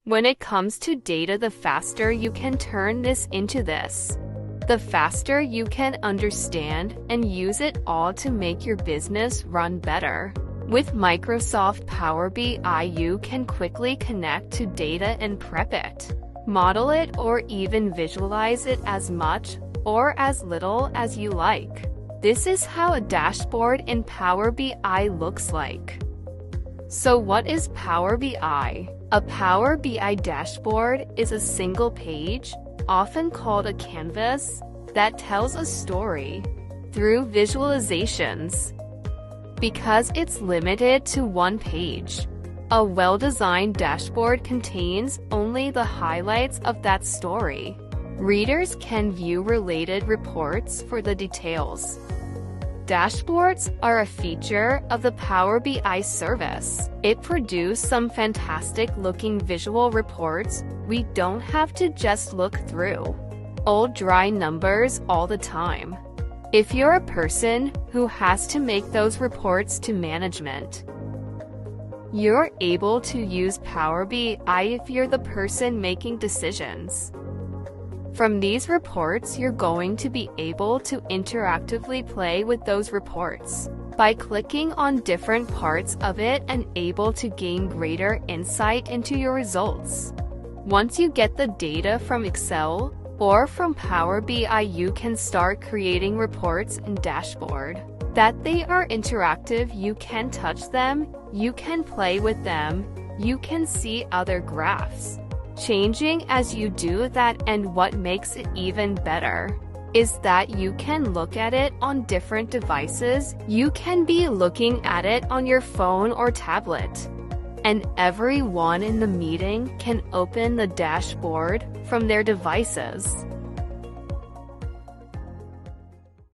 When it comes to data, the faster you can turn this into this, the faster you can understand and use it all to make your business run better. With Microsoft Power BI, you can quickly connect to data and prep it, model it, or even visualize it as much or as little as you like. This is how a dashboard in Power BI looks like. So what is Power BI? A Power BI dashboard is a single page, often called a canvas, that tells a story through visualizations. Because it's limited to one page, a well-designed dashboard contains only the highlights of that story. Readers can view related reports for the details. Dashboards are a feature of the Power BI service. It produces some fantastic-looking visual reports we don't have to just look through old dry numbers all the time. If you're a person who has to make those reports to management, you're able to use Power BI if you're the person making decisions. From these reports, you're going to be able to interactively play with those reports by clicking on different parts of it and able to gain greater insight into your results. Once you get the data from Excel or from Power BI, you can start creating reports and dashboard that they are interactive. You can touch them, you can play with them, you can see other graphs changing as you do that, and what makes it even better is that you can look at it on different devices. You can be looking at it on your phone or tablet, and everyone in the meeting can open the dashboard from their devices.